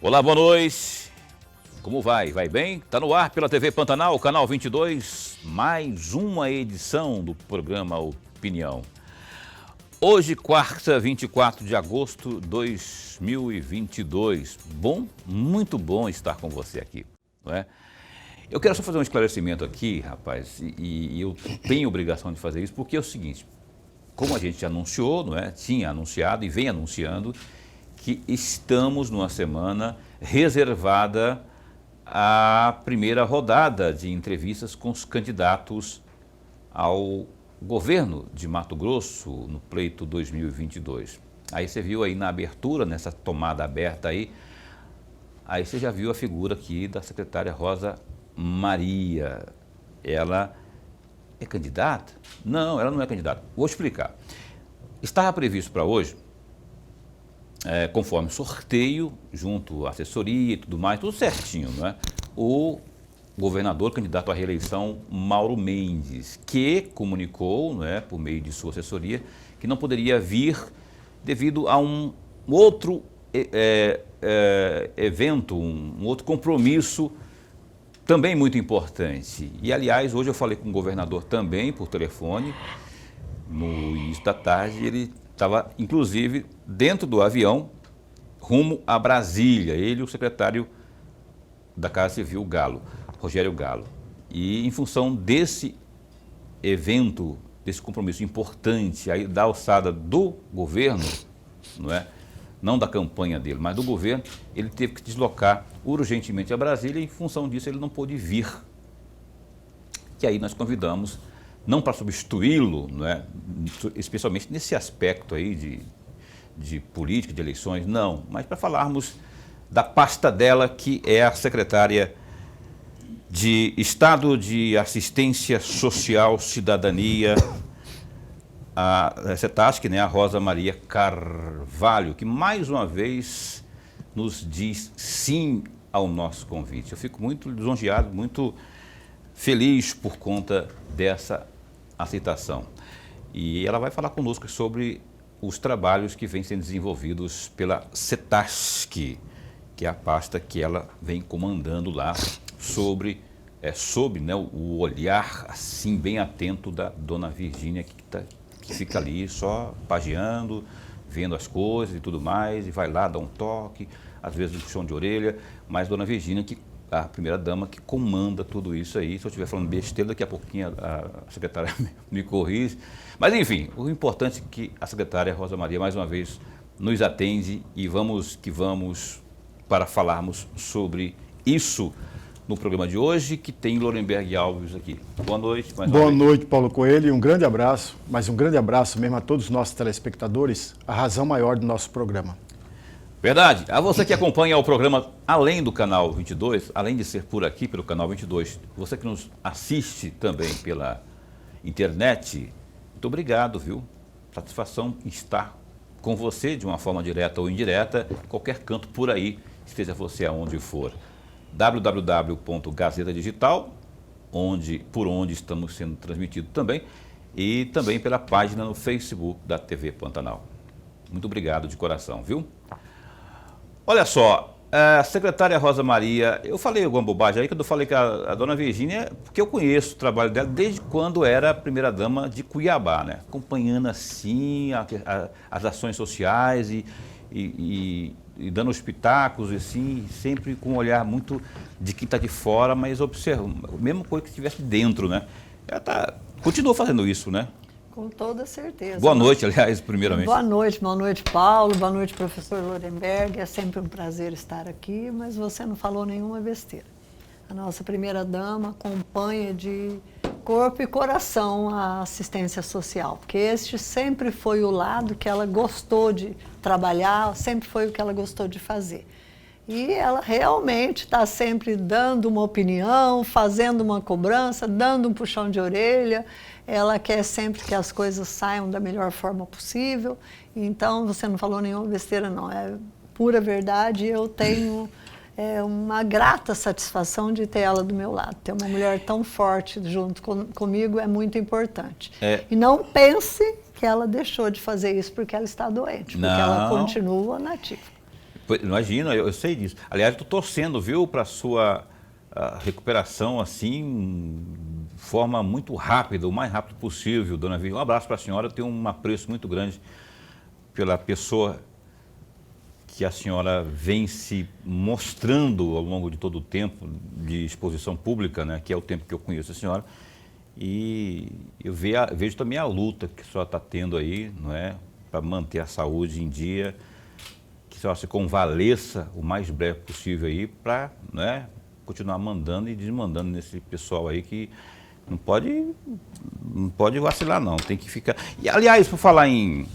Olá, boa noite. Como vai? Vai bem? Tá no ar pela TV Pantanal, canal 22, mais uma edição do programa Opinião. Hoje, quarta, 24 de agosto de 2022. Bom, muito bom estar com você aqui, não é? Eu quero só fazer um esclarecimento aqui, rapaz, e eu tenho obrigação de fazer isso, porque é o seguinte, como a gente anunciou, não é? Tinha anunciado e vem anunciando que estamos numa semana reservada à primeira rodada de entrevistas com os candidatos ao governo de Mato Grosso no pleito 2022. Aí você viu aí na abertura, nessa tomada aberta aí você já viu a figura aqui da secretária Rosa Maria. Ela é candidata? Não, ela não é candidata. Vou explicar. Estava previsto para hoje, conforme sorteio, junto à assessoria e tudo mais, tudo certinho, não é? O governador candidato à reeleição, Mauro Mendes, que comunicou, não é, por meio de sua assessoria, que não poderia vir devido a um outro evento, um outro compromisso também muito importante. E, aliás, hoje eu falei com o governador também por telefone, no início da tarde, ele estava, inclusive, dentro do avião, rumo a Brasília, ele e o secretário da Casa Civil, Rogério Galo. E, em função desse evento, desse compromisso importante, aí, da alçada do governo, não é? Não da campanha dele, mas do governo, ele teve que deslocar urgentemente a Brasília e, em função disso, ele não pôde vir. E aí nós convidamos, não para substituí-lo, não é? Especialmente nesse aspecto aí de política, de eleições, não, mas para falarmos da pasta dela, que é a secretária de Estado de Assistência Social, Cidadania, a CETASC, né, a Rosa Maria Carvalho, que mais uma vez nos diz sim ao nosso convite. Eu fico muito lisonjeado, muito feliz por conta dessa aceitação. E ela vai falar conosco sobre os trabalhos que vêm sendo desenvolvidos pela CETASC, que é a pasta que ela vem comandando lá, sob, né, o olhar assim bem atento da dona Virgínia, que fica ali só pageando, vendo as coisas e tudo mais, e vai lá, dá um toque, às vezes um puxão de orelha, mas dona Virgínia, a primeira dama, que comanda tudo isso aí. Se eu estiver falando besteira, daqui a pouquinho a secretária me corrige. Mas, enfim, o importante é que a secretária Rosa Maria, mais uma vez, nos atende e vamos para falarmos sobre isso no programa de hoje, que tem Lorenberg Alves aqui. Boa noite. Boa noite, Paulo Coelho, e um grande abraço, mas um grande abraço mesmo a todos os nossos telespectadores, a razão maior do nosso programa. Verdade. A você que acompanha o programa além do canal 22, além de ser por aqui, pelo canal 22, você que nos assiste também pela internet, muito obrigado, viu? Satisfação estar com você de uma forma direta ou indireta, qualquer canto por aí, esteja você aonde for. www.gazeta digital, por onde estamos sendo transmitidos também, e também pela página no Facebook da TV Pantanal. Muito obrigado de coração, viu? Olha só, a secretária Rosa Maria, eu falei alguma bobagem aí, quando eu falei que a dona Virgínia, porque eu conheço o trabalho dela desde quando era a primeira-dama de Cuiabá, né? Acompanhando assim as ações sociais e dando os pitacos, assim, sempre com um olhar muito de quem está de fora, mas observando, mesmo coisa que estivesse dentro, né? Ela continua fazendo isso, né? Com toda certeza. Boa noite, aliás, primeiramente. Boa noite, Paulo, boa noite, professor Lorenberg. É sempre um prazer estar aqui, mas você não falou nenhuma besteira. A nossa primeira-dama acompanha de corpo e coração a assistência social, porque este sempre foi o lado que ela gostou de trabalhar, sempre foi o que ela gostou de fazer. E ela realmente está sempre dando uma opinião, fazendo uma cobrança, dando um puxão de orelha. Ela quer sempre que as coisas saiam da melhor forma possível. Então, você não falou nenhuma besteira, não. É pura verdade. Eu tenho uma grata satisfação de ter ela do meu lado. Ter uma mulher tão forte junto comigo é muito importante. E não pense que ela deixou de fazer isso porque ela está doente, porque ela continua nativa. Imagina, eu sei disso. Aliás, estou torcendo, viu, para a sua recuperação, assim, de forma muito rápida, o mais rápido possível, dona Viviane. Um abraço para a senhora, eu tenho um apreço muito grande pela pessoa que a senhora vem se mostrando ao longo de todo o tempo de exposição pública, né, que é o tempo que eu conheço a senhora, e eu vejo também a luta que a senhora está tendo aí, não é, para manter a saúde em dia, que a senhora se convaleça o mais breve possível aí para, não é, continuar mandando e desmandando nesse pessoal aí que não pode vacilar não, tem que ficar... E, aliás, por falar em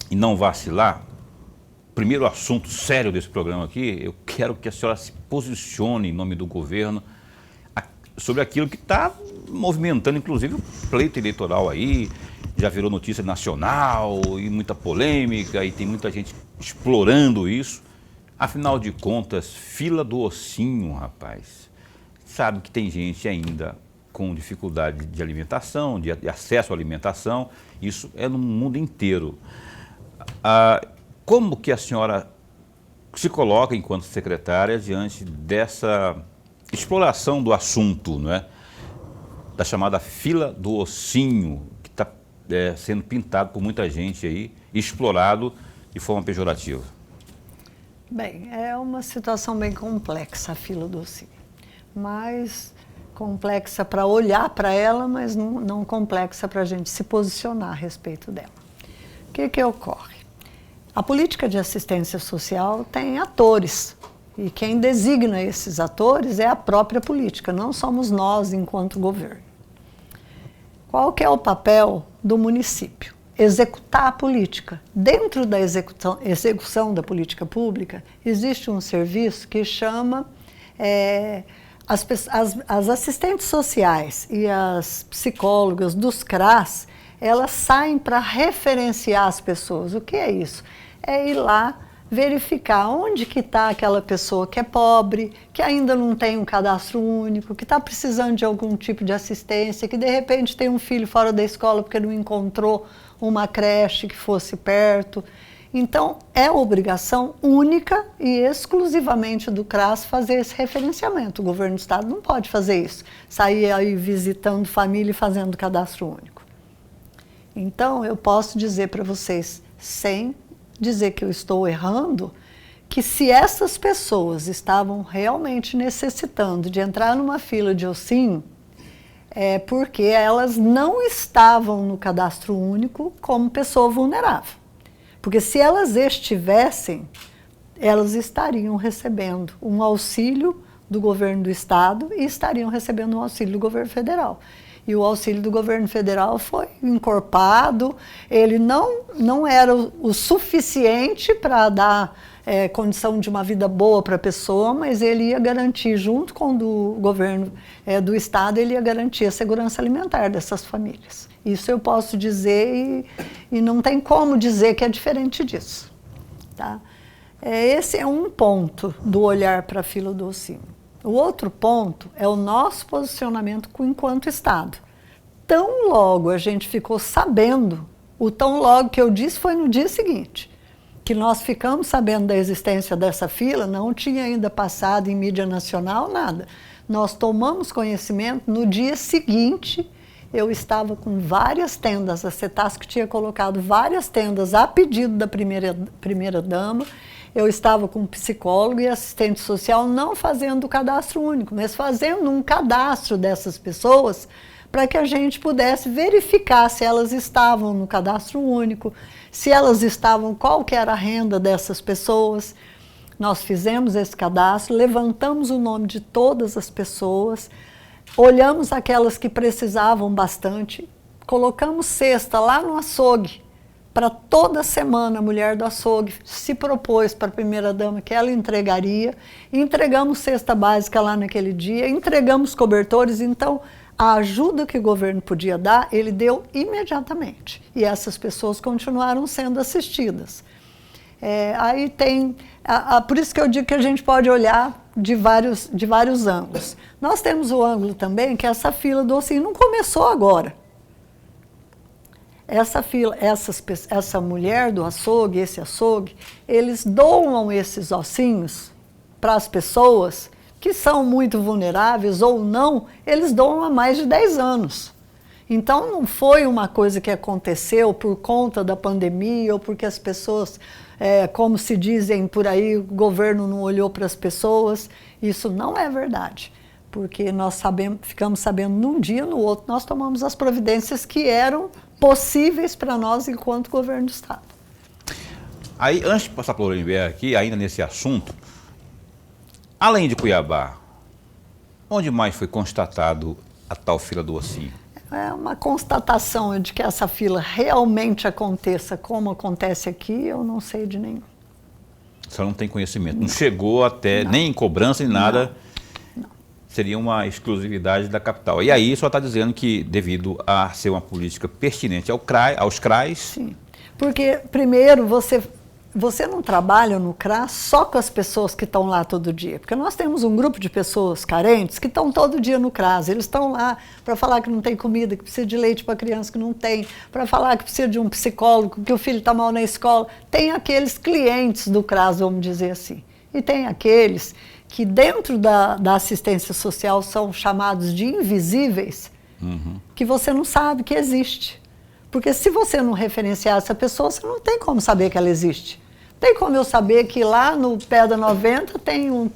não vacilar, primeiro assunto sério desse programa aqui, eu quero que a senhora se posicione em nome do governo sobre aquilo que está movimentando, inclusive, o pleito eleitoral aí, já virou notícia nacional e muita polêmica e tem muita gente explorando isso. Afinal de contas, fila do ossinho, rapaz. Sabe que tem gente ainda com dificuldade de alimentação, de acesso à alimentação, isso é no mundo inteiro. Como que a senhora se coloca enquanto secretária diante dessa exploração do assunto, não é? Da chamada fila do ossinho, que está sendo pintado por muita gente aí, explorado de forma pejorativa? Bem, é uma situação bem complexa a fila do ossinho, mas complexa para olhar para ela, mas não complexa para a gente se posicionar a respeito dela. O que ocorre? A política de assistência social tem atores, e quem designa esses atores é a própria política, não somos nós enquanto governo. Qual que é o papel do município? Executar a política. Dentro da execução da política pública, existe um serviço que chama as assistentes sociais e as psicólogas dos CRAS, elas saem para referenciar as pessoas. O que é isso? É ir lá verificar onde que está aquela pessoa que é pobre, que ainda não tem um cadastro único, que está precisando de algum tipo de assistência, que de repente tem um filho fora da escola porque não encontrou uma creche que fosse perto. Então, é obrigação única e exclusivamente do CRAS fazer esse referenciamento. O governo do estado não pode fazer isso, sair aí visitando família e fazendo cadastro único. Então, eu posso dizer para vocês, sem dizer que eu estou errando, que se essas pessoas estavam realmente necessitando de entrar numa fila de ossinho, é porque elas não estavam no cadastro único como pessoa vulnerável. Porque se elas estivessem, elas estariam recebendo um auxílio do governo do estado e estariam recebendo um auxílio do governo federal. E o auxílio do governo federal foi encorpado, ele não era o suficiente para dar condição de uma vida boa para a pessoa, mas ele ia garantir, junto com o do governo do estado, ele ia garantir a segurança alimentar dessas famílias. Isso eu posso dizer e não tem como dizer que é diferente disso. Tá? Esse é um ponto do olhar para a fila do ossinho. O outro ponto é o nosso posicionamento enquanto Estado. Tão logo a gente ficou sabendo, o tão logo que eu disse foi no dia seguinte, que nós ficamos sabendo da existência dessa fila, não tinha ainda passado em mídia nacional, nada. Nós tomamos conhecimento no dia seguinte, eu estava com várias tendas, a CETASC tinha colocado várias tendas a pedido da primeira-dama, eu estava com um psicólogo e assistente social não fazendo o cadastro único, mas fazendo um cadastro dessas pessoas para que a gente pudesse verificar se elas estavam no cadastro único, se elas estavam, qual que era a renda dessas pessoas. Nós fizemos esse cadastro, levantamos o nome de todas as pessoas, olhamos aquelas que precisavam bastante, colocamos cesta lá no açougue, para toda semana a mulher do açougue se propôs para a primeira-dama que ela entregaria, entregamos cesta básica lá naquele dia, entregamos cobertores, então a ajuda que o governo podia dar, ele deu imediatamente, e essas pessoas continuaram sendo assistidas. Aí tem, por isso que eu digo que a gente pode olhar de vários ângulos. Nós temos o ângulo também que essa fila do ossinho não começou agora. essa mulher do açougue, esse açougue, eles doam esses ossinhos para as pessoas que são muito vulneráveis ou não, eles doam há mais de 10 anos. Então, não foi uma coisa que aconteceu por conta da pandemia ou porque as pessoas, como se dizem por aí, o governo não olhou para as pessoas. Isso não é verdade, porque nós ficamos sabendo num dia, no outro, nós tomamos as providências que eram possíveis para nós enquanto governo do Estado. Aí, antes de passar para o Lorenberg aqui, ainda nesse assunto, além de Cuiabá, onde mais foi constatado a tal fila do ossinho? É uma constatação de que essa fila realmente aconteça como acontece aqui, eu não sei de nenhum. A senhora não tem conhecimento, não chegou até, nem em cobrança, nem nada, não. Seria uma exclusividade da capital. E aí só está dizendo que, devido a ser uma política pertinente aos CRAs... Sim, porque primeiro você não trabalha no CRAS só com as pessoas que estão lá todo dia, porque nós temos um grupo de pessoas carentes que estão todo dia no CRAS, eles estão lá para falar que não tem comida, que precisa de leite para criança que não tem, para falar que precisa de um psicólogo, que o filho está mal na escola. Tem aqueles clientes do CRAS, vamos dizer assim, e tem aqueles que dentro da assistência social são chamados de invisíveis, que você não sabe que existe. Porque se você não referenciar essa pessoa, você não tem como saber que ela existe. Tem como eu saber que lá no pé da 90 tem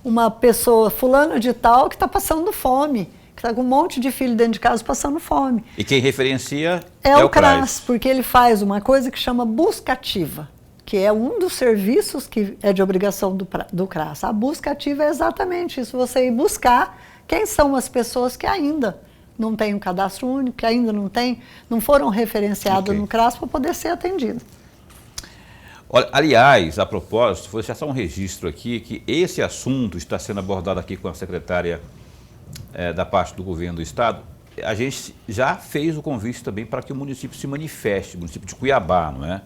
uma pessoa fulana de tal que está passando fome, que está com um monte de filho dentro de casa passando fome. E quem referencia é o CRAS, porque ele faz uma coisa que chama busca ativa, que é um dos serviços que é de obrigação do CRAS. A busca ativa é exatamente isso, você ir buscar quem são as pessoas que ainda não têm um cadastro único, que ainda não foram referenciadas no CRAS para poder ser atendido. Olha, aliás, a propósito, vou deixar só um registro aqui, que esse assunto está sendo abordado aqui com a secretária da parte do governo do Estado. A gente já fez o convite também para que o município se manifeste, o município de Cuiabá, não é?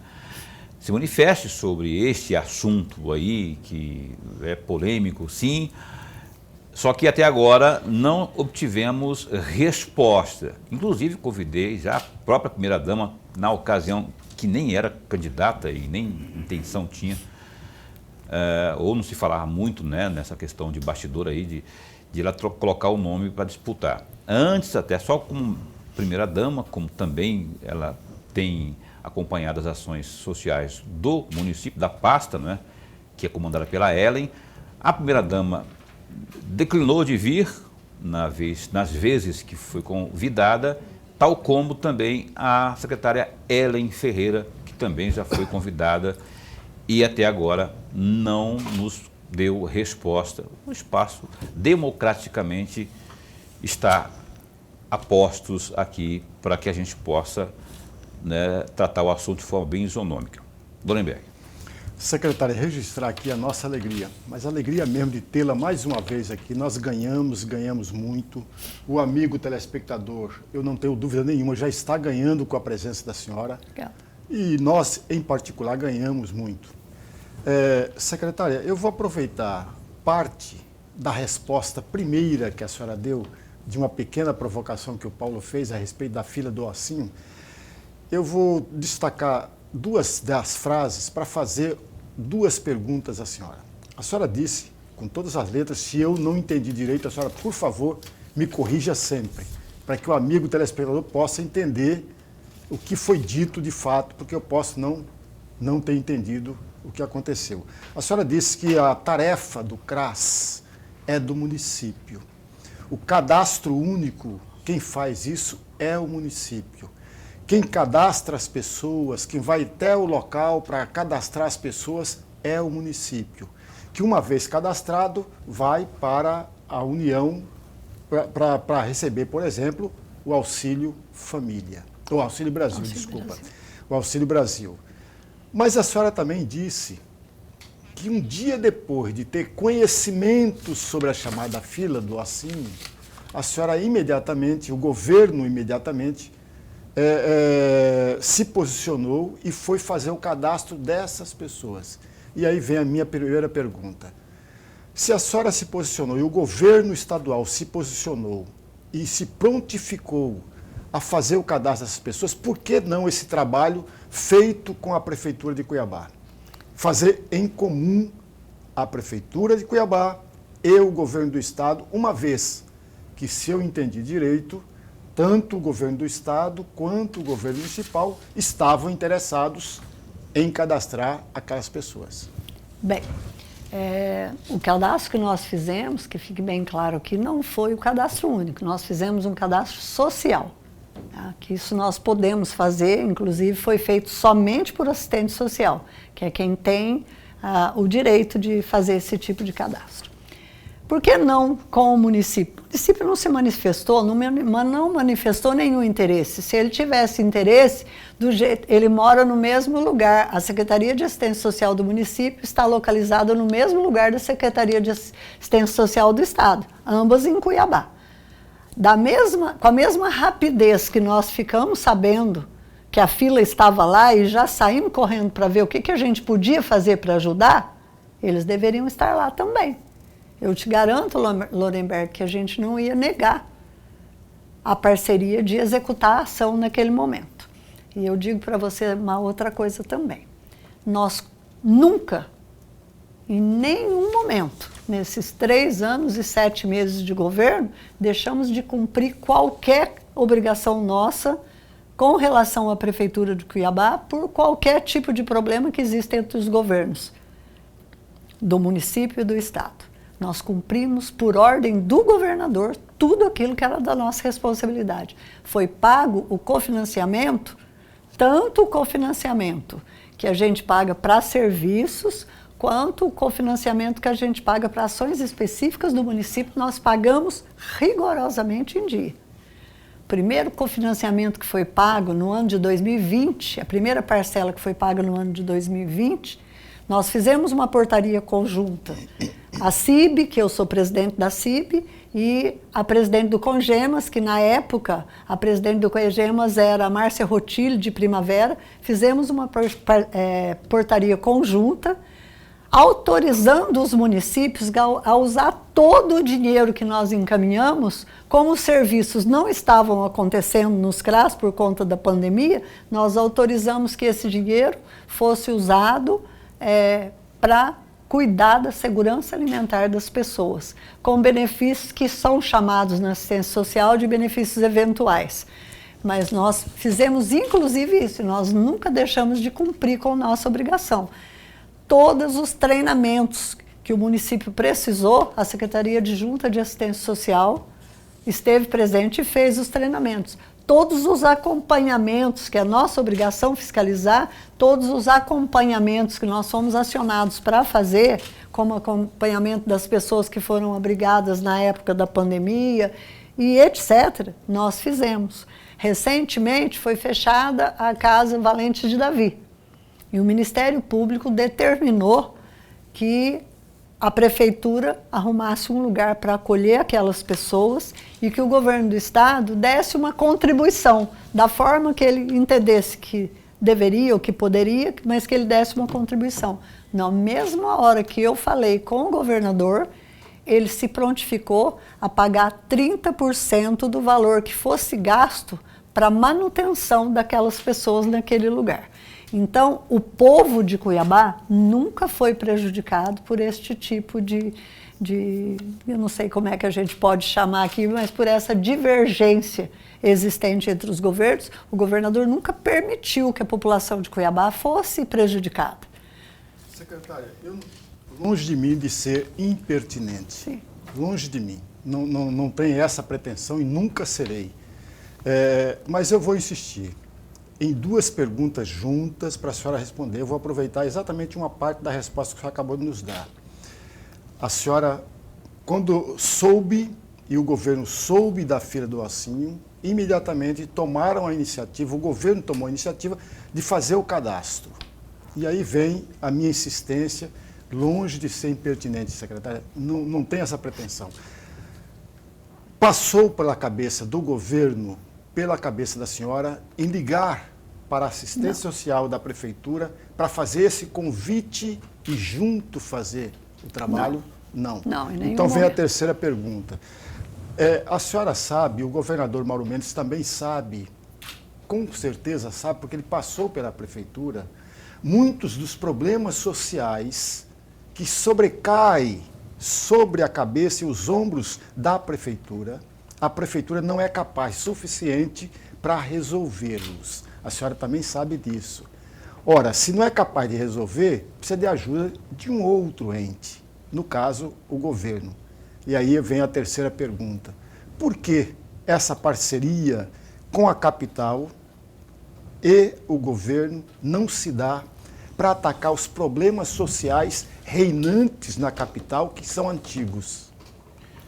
Se manifeste sobre este assunto aí, que é polêmico, sim, só que até agora não obtivemos resposta. Inclusive, convidei já a própria primeira-dama, na ocasião, que nem era candidata e nem intenção tinha, ou não se falava muito, né, nessa questão de bastidor aí, de ela colocar o nome para disputar. Antes, até só como primeira-dama, como também ela tem acompanhado as ações sociais do município, da pasta, né, que é comandada pela Ellen, a primeira-dama declinou de vir nas vezes que foi convidada, tal como também a secretária Ellen Ferreira, que também já foi convidada e até agora não nos deu resposta. O espaço democraticamente está a postos aqui para que a gente possa, né, tratar o assunto de forma bem isonômica. Lorenberg. Secretária, registrar aqui a nossa alegria, mas a alegria mesmo de tê-la mais uma vez aqui. Nós ganhamos muito. O amigo telespectador, eu não tenho dúvida nenhuma, já está ganhando com a presença da senhora. Obrigada. E nós, em particular, ganhamos muito. Secretária, eu vou aproveitar parte da resposta primeira que a senhora deu, de uma pequena provocação que o Paulo fez a respeito da fila do ossinho. Eu vou destacar duas das frases para fazer duas perguntas à senhora. A senhora disse, com todas as letras, se eu não entendi direito, a senhora, por favor, me corrija sempre, para que o amigo telespectador possa entender o que foi dito de fato, porque eu posso não ter entendido o que aconteceu. A senhora disse que a tarefa do CRAS é do município. O cadastro único, quem faz isso é o município. Quem cadastra as pessoas, quem vai até o local para cadastrar as pessoas é o município. Que uma vez cadastrado, vai para a União para receber, por exemplo, o Auxílio Família. O Auxílio Brasil, desculpa. O Auxílio Brasil. Mas a senhora também disse que um dia depois de ter conhecimento sobre a chamada fila do ossinho, a senhora imediatamente, o governo imediatamente, se posicionou e foi fazer o cadastro dessas pessoas. E aí vem a minha primeira pergunta. Se a senhora se posicionou e o governo estadual se posicionou e se prontificou a fazer o cadastro dessas pessoas, por que não esse trabalho feito com a Prefeitura de Cuiabá? Fazer em comum a Prefeitura de Cuiabá e o governo do Estado, uma vez que, se eu entendi direito, tanto o governo do Estado quanto o governo municipal estavam interessados em cadastrar aquelas pessoas. Bem, o cadastro que nós fizemos, que fique bem claro aqui, não foi o cadastro único, nós fizemos um cadastro social. Tá? Que isso nós podemos fazer, inclusive foi feito somente por assistente social, que é quem tem o direito de fazer esse tipo de cadastro. Por que não com o município? O município não se manifestou, não manifestou nenhum interesse. Se ele tivesse interesse, ele mora no mesmo lugar. A Secretaria de Assistência Social do município está localizada no mesmo lugar da Secretaria de Assistência Social do Estado, ambas em Cuiabá. Com a mesma rapidez que nós ficamos sabendo que a fila estava lá e já saímos correndo para ver o que a gente podia fazer para ajudar, eles deveriam estar lá também. Eu te garanto, Lorenberg, que a gente não ia negar a parceria de executar a ação naquele momento. E eu digo para você uma outra coisa também. Nós nunca, em nenhum momento, nesses 3 anos e 7 meses de governo, deixamos de cumprir qualquer obrigação nossa com relação à Prefeitura de Cuiabá por qualquer tipo de problema que exista entre os governos do município e do Estado. Nós cumprimos, por ordem do governador, tudo aquilo que era da nossa responsabilidade. Foi pago o cofinanciamento, tanto o cofinanciamento que a gente paga para serviços, quanto o cofinanciamento que a gente paga para ações específicas do município, nós pagamos rigorosamente em dia. O primeiro cofinanciamento que foi pago no ano de 2020, a primeira parcela que foi paga no ano de 2020, nós fizemos uma portaria conjunta. A CIB, que eu sou presidente da CIB, e a presidente do Congemas, que na época a presidente do Congemas era a Márcia Rotilho, de Primavera, fizemos uma portaria conjunta, autorizando os municípios a usar todo o dinheiro que nós encaminhamos. Como os serviços não estavam acontecendo nos CRAS por conta da pandemia, nós autorizamos que esse dinheiro fosse usado para cuidar da segurança alimentar das pessoas, com benefícios que são chamados na assistência social de benefícios eventuais. Mas nós fizemos inclusive isso, nós nunca deixamos de cumprir com nossa obrigação. Todos os treinamentos que o município precisou, a Secretaria Adjunta de Assistência Social esteve presente e fez os treinamentos. Todos os acompanhamentos, que é nossa obrigação fiscalizar, todos os acompanhamentos que nós fomos acionados para fazer, como acompanhamento das pessoas que foram abrigadas na época da pandemia e etc., nós fizemos. Recentemente foi fechada a Casa Valente de Davi. E o Ministério Público determinou que a Prefeitura arrumasse um lugar para acolher aquelas pessoas e que o governo do Estado desse uma contribuição, da forma que ele entendesse que deveria ou que poderia, mas que ele desse uma contribuição. Na mesma hora que eu falei com o governador, ele se prontificou a pagar 30% do valor que fosse gasto para a manutenção daquelas pessoas naquele lugar. Então, o povo de Cuiabá nunca foi prejudicado por este tipo de, eu não sei como é que a gente pode chamar aqui, mas por essa divergência existente entre os governos. O governador nunca permitiu que a população de Cuiabá fosse prejudicada. Secretária, longe de mim de ser impertinente. Sim. Longe de mim. Não tenho essa pretensão e nunca serei. Mas eu vou insistir em 2 perguntas juntas para a senhora responder. Eu vou aproveitar exatamente uma parte da resposta que a senhora acabou de nos dar. A senhora, quando soube, e o governo soube da Feira do Ossinho, imediatamente tomaram a iniciativa, o governo tomou a iniciativa de fazer o cadastro. E aí vem a minha insistência, longe de ser impertinente, secretária, não tem essa pretensão. Passou pela cabeça do governo, pela cabeça da senhora, em ligar para a assistência social da Prefeitura para fazer esse convite e junto fazer o trabalho? Não. Não, em nenhum Então vem a momento. terceira pergunta. A senhora sabe, o governador Mauro Mendes também sabe, com certeza sabe, porque ele passou pela prefeitura, muitos dos problemas sociais que sobrecaem sobre a cabeça e os ombros da prefeitura, a prefeitura não é capaz suficiente para resolvê-los. A senhora também sabe disso. Ora, se não é capaz de resolver, precisa de ajuda de um outro ente, no caso, o governo. E aí vem a terceira pergunta. Por que essa parceria com a capital e o governo não se dá para atacar os problemas sociais reinantes na capital, que são antigos?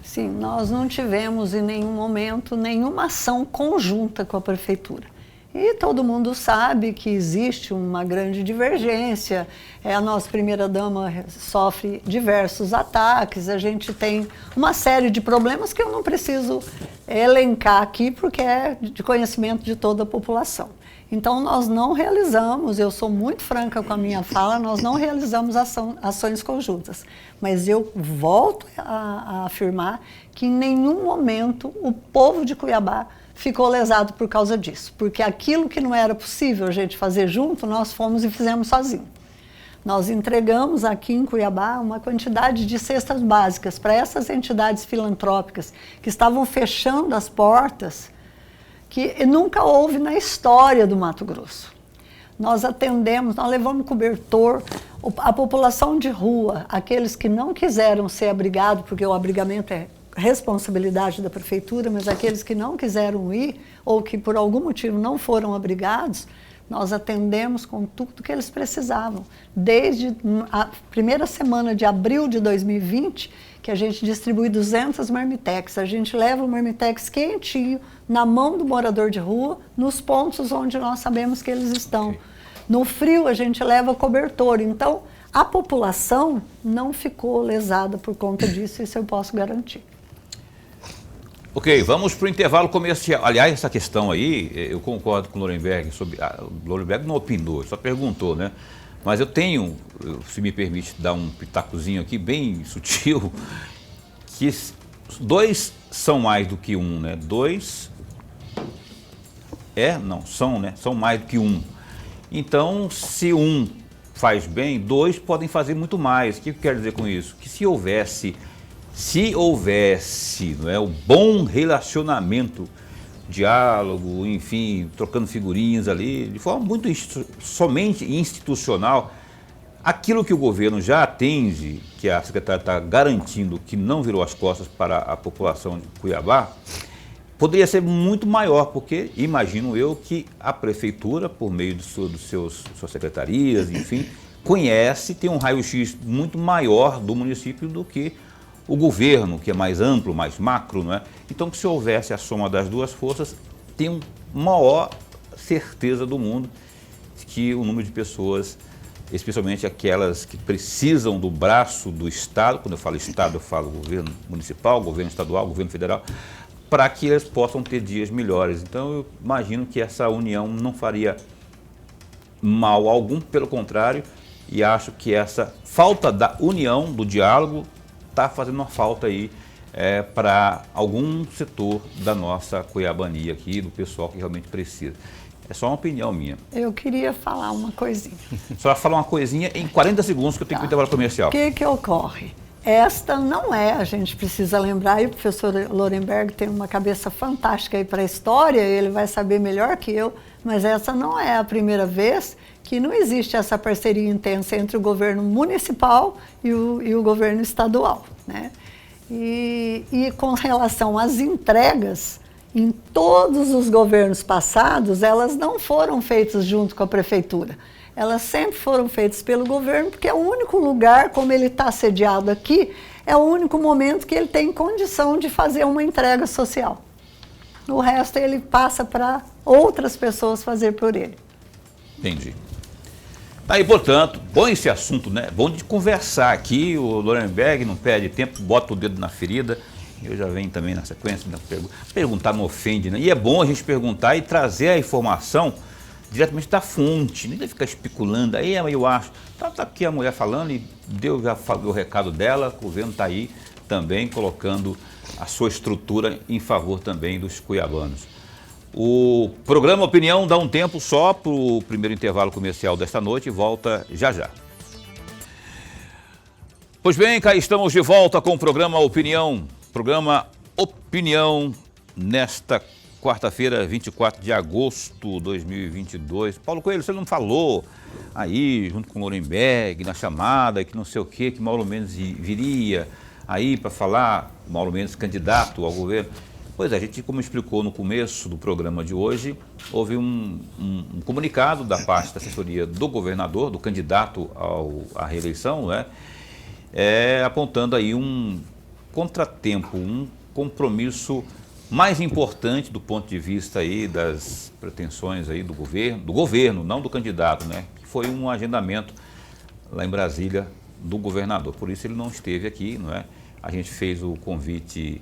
Sim, nós não tivemos em nenhum momento nenhuma ação conjunta com a prefeitura. E todo mundo sabe que existe uma grande divergência, a nossa primeira-dama sofre diversos ataques, a gente tem uma série de problemas que eu não preciso elencar aqui, porque é de conhecimento de toda a população. Então, nós não realizamos, eu sou muito franca com a minha fala, nós não realizamos ações conjuntas. Mas eu volto a afirmar que em nenhum momento o povo de Cuiabá ficou lesado por causa disso. Porque aquilo que não era possível a gente fazer junto, nós fomos e fizemos sozinhos. Nós entregamos aqui em Cuiabá uma quantidade de cestas básicas para essas entidades filantrópicas que estavam fechando as portas, que nunca houve na história do Mato Grosso. Nós atendemos, nós levamos cobertor, a população de rua, aqueles que não quiseram ser abrigados, porque o abrigamento é responsabilidade da prefeitura, mas aqueles que não quiseram ir ou que por algum motivo não foram abrigados, nós atendemos com tudo que eles precisavam. Desde a primeira semana de abril de 2020, que a gente distribui 200 marmitex. A gente leva o marmitex quentinho na mão do morador de rua, nos pontos onde nós sabemos que eles estão. Okay. No frio, a gente leva cobertor. Então, a população não ficou lesada por conta disso, isso eu posso garantir. Ok, vamos para o intervalo comercial. Aliás, essa questão aí, eu concordo com o Lorenberg sobre. O Lorenberg não opinou, só perguntou, né? Mas eu tenho, se me permite dar um pitacozinho aqui, bem sutil, que dois são mais do que um, né? Dois são, né? São mais do que um. Então, se um faz bem, dois podem fazer muito mais. O que eu quero dizer com isso? Que se houvesse, não é, o bom relacionamento, diálogo, enfim, trocando figurinhas ali, de forma muito somente institucional, aquilo que o governo já atende, que a secretária está garantindo que não virou as costas para a população de Cuiabá, poderia ser muito maior, porque imagino eu que a prefeitura, por meio de suas secretarias, enfim, conhece, tem um raio-x muito maior do município do que o governo, que é mais amplo, mais macro, não é? Então, se houvesse a soma das duas forças, tem maior certeza do mundo que o número de pessoas, especialmente aquelas que precisam do braço do Estado, quando eu falo Estado, eu falo governo municipal, governo estadual, governo federal, para que eles possam ter dias melhores. Então, eu imagino que essa união não faria mal algum, pelo contrário, e acho que essa falta da união, do diálogo, está fazendo uma falta aí para algum setor da nossa cuiabania aqui, do pessoal que realmente precisa. É só uma opinião minha. Eu queria falar uma coisinha. Só falar uma coisinha em 40 segundos que eu tenho que ir para o intervalo comercial. O que ocorre? Esta não é, a gente precisa lembrar, e o professor Lorenberg tem uma cabeça fantástica aí para a história, ele vai saber melhor que eu, mas essa não é a primeira vez que não existe essa parceria intensa entre o governo municipal e o governo estadual, né? E com relação às entregas, em todos os governos passados, elas não foram feitas junto com a prefeitura. Elas sempre foram feitas pelo governo, porque é o único lugar, como ele está sediado aqui, é o único momento que ele tem condição de fazer uma entrega social. O resto ele passa para outras pessoas fazer por ele. Entendi. Aí, portanto, bom esse assunto, né? Bom de conversar aqui, o Lorenberg não perde tempo, bota o dedo na ferida. Eu já venho também na sequência, né? Perguntar não ofende, né? E é bom a gente perguntar e trazer a informação diretamente da fonte, nem deve ficar especulando, aí eu acho, tá aqui a mulher falando e já falou o recado dela, o governo está aí também colocando a sua estrutura em favor também dos cuiabanos. O programa Opinião dá um tempo só para o primeiro intervalo comercial desta noite e volta já já. Pois bem, cá estamos de volta com o programa Opinião. Programa Opinião nesta quarta-feira, 24 de agosto de 2022. Paulo Coelho, você não falou aí, junto com o Lorenberg, na chamada, que não sei o quê, que Mauro Mendes viria aí para falar, Mauro Mendes candidato ao governo. Pois é, a gente, como explicou no começo do programa de hoje, houve um comunicado da parte da assessoria do governador, do candidato à reeleição, né, apontando aí um contratempo, um compromisso mais importante do ponto de vista aí das pretensões aí do governo, não do candidato, né, que foi um agendamento lá em Brasília do governador. Por isso ele não esteve aqui, não é? A gente fez o convite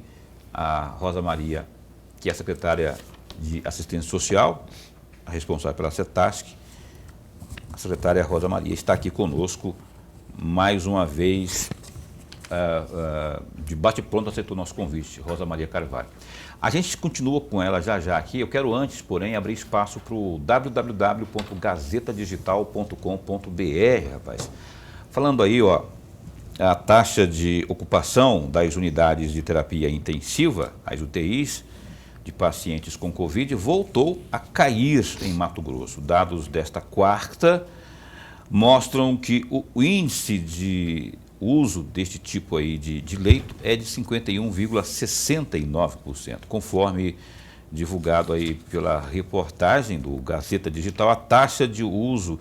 a Rosa Maria, que é a secretária de Assistência Social, a responsável pela CETASC. A secretária Rosa Maria está aqui conosco, mais uma vez, de bate-pronto aceitou nosso convite, Rosa Maria Carvalho. A gente continua com ela já aqui, eu quero antes, porém, abrir espaço para o www.gazetadigital.com.br, rapaz. Falando aí, ó, a taxa de ocupação das unidades de terapia intensiva, as UTIs, de pacientes com Covid, voltou a cair em Mato Grosso. Dados desta quarta mostram que o índice de uso deste tipo aí de leito é de 51,69%, conforme divulgado aí pela reportagem do Gazeta Digital. A taxa de uso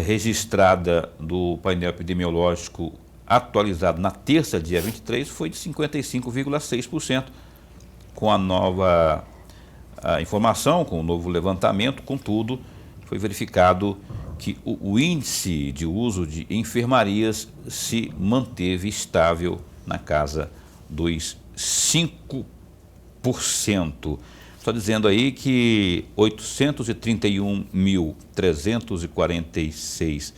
registrada do painel epidemiológico atualizado na terça, dia 23, foi de 55,6%. Com a nova informação, com o novo levantamento, contudo, foi verificado que o índice de uso de enfermarias se manteve estável na casa dos 5%. Só dizendo aí que 831.346,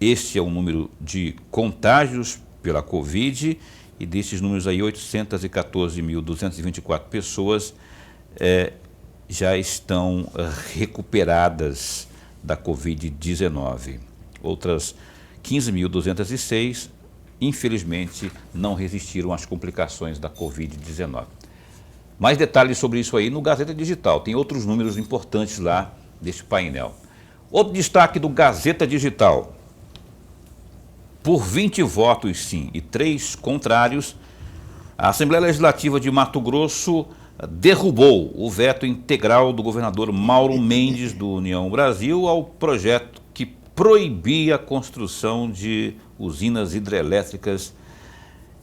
este é o número de contágios pela Covid, e desses números aí, 814.224 pessoas já estão recuperadas da Covid-19. Outras 15.206, infelizmente, não resistiram às complicações da Covid-19. Mais detalhes sobre isso aí no Gazeta Digital. Tem outros números importantes lá deste painel. Outro destaque do Gazeta Digital. Por 20 votos sim e 3 contrários, a Assembleia Legislativa de Mato Grosso derrubou o veto integral do governador Mauro Mendes, do União Brasil, ao projeto que proibia a construção de usinas hidrelétricas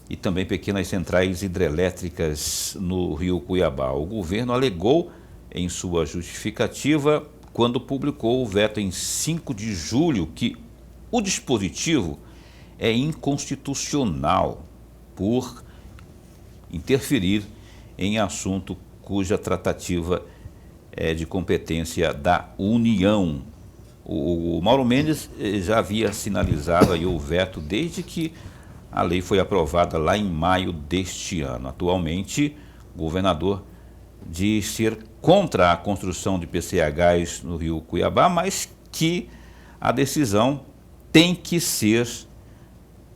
e também pequenas centrais hidrelétricas no Rio Cuiabá. O governo alegou em sua justificativa, quando publicou o veto em 5 de julho, que o dispositivo é inconstitucional por interferir em assunto cuja tratativa é de competência da União. O Mauro Mendes já havia sinalizado aí o veto desde que a lei foi aprovada lá em maio deste ano. Atualmente, o governador diz ser contra a construção de PCHs no Rio Cuiabá, mas que a decisão tem que ser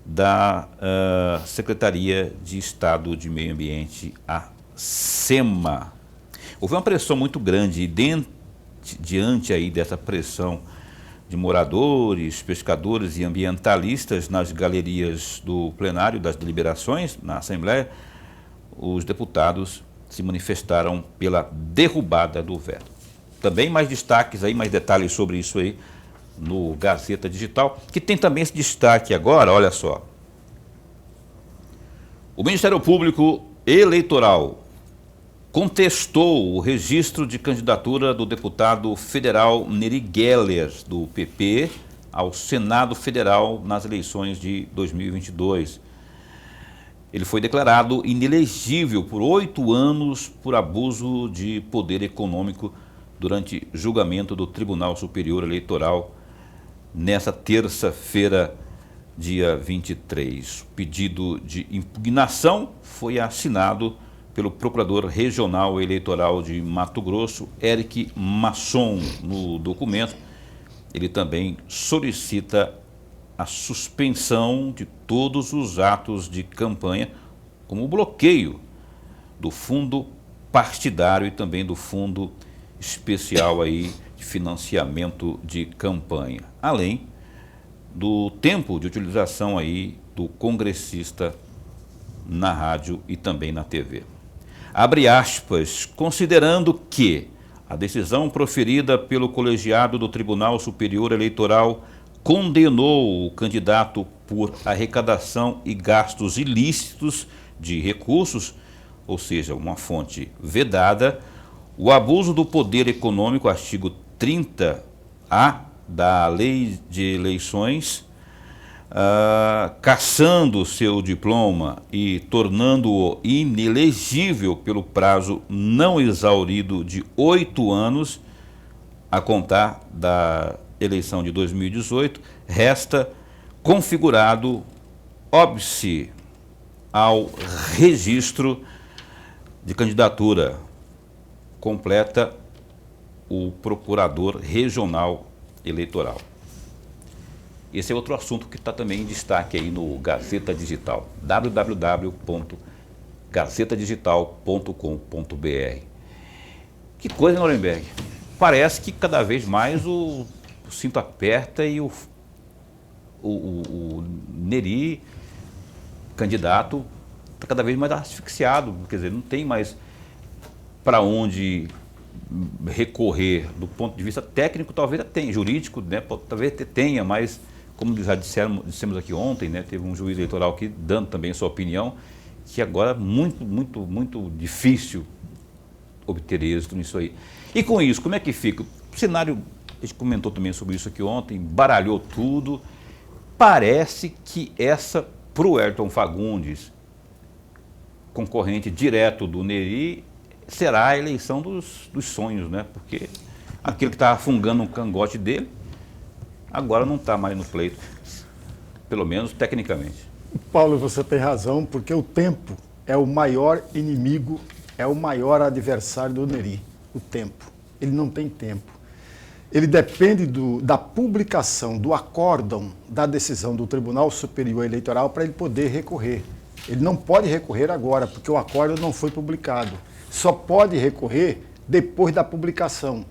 da Secretaria de Estado de Meio Ambiente, a SEMA. Houve uma pressão muito grande e diante aí dessa pressão de moradores, pescadores e ambientalistas nas galerias do plenário das deliberações na Assembleia, os deputados se manifestaram pela derrubada do veto. Também mais destaques aí, mais detalhes sobre isso aí no Gazeta Digital, que tem também esse destaque agora, olha só. O Ministério Público Eleitoral contestou o registro de candidatura do deputado federal Neri Geller, do PP, ao Senado Federal nas eleições de 2022. Ele foi declarado inelegível por 8 anos por abuso de poder econômico durante julgamento do Tribunal Superior Eleitoral nessa terça-feira, dia 23. O pedido de impugnação foi assinado pelo Procurador Regional Eleitoral de Mato Grosso, Eric Masson. No documento, ele também solicita a suspensão de todos os atos de campanha, como o bloqueio do fundo partidário e também do fundo especial aí de financiamento de campanha, além do tempo de utilização aí do congressista na rádio e também na TV. Abre aspas, considerando que a decisão proferida pelo colegiado do Tribunal Superior Eleitoral condenou o candidato por arrecadação e gastos ilícitos de recursos, ou seja, uma fonte vedada, o abuso do poder econômico, artigo 30A da Lei de Eleições, cassando seu diploma e tornando-o inelegível pelo prazo não exaurido de 8 anos, a contar da eleição de 2018, resta configurado óbice ao registro de candidatura, completa o Procurador Regional Eleitoral. Esse é outro assunto que está também em destaque aí no Gazeta Digital, www.gazetadigital.com.br. Que coisa, Lorenberg? Parece que cada vez mais o cinto aperta e o Nery, candidato, está cada vez mais asfixiado, quer dizer, não tem mais para onde recorrer do ponto de vista técnico, talvez tenha, jurídico, né, talvez tenha, mas como já dissemos aqui ontem, né, teve um juiz eleitoral aqui dando também a sua opinião, que agora é muito difícil obter êxito nisso aí. E com isso, como é que fica? O cenário, a gente comentou também sobre isso aqui ontem, baralhou tudo. Parece que essa, para o Ayrton Fagundes, concorrente direto do Nery, será a eleição dos sonhos, né? Porque aquele que estava fungando um cangote dele, agora não está mais no pleito, pelo menos tecnicamente. Paulo, você tem razão, porque o tempo é o maior inimigo, é o maior adversário do Nery, o tempo. Ele não tem tempo. Ele depende da publicação, do acórdão da decisão do Tribunal Superior Eleitoral para ele poder recorrer. Ele não pode recorrer agora, porque o acórdão não foi publicado. Só pode recorrer depois da publicação.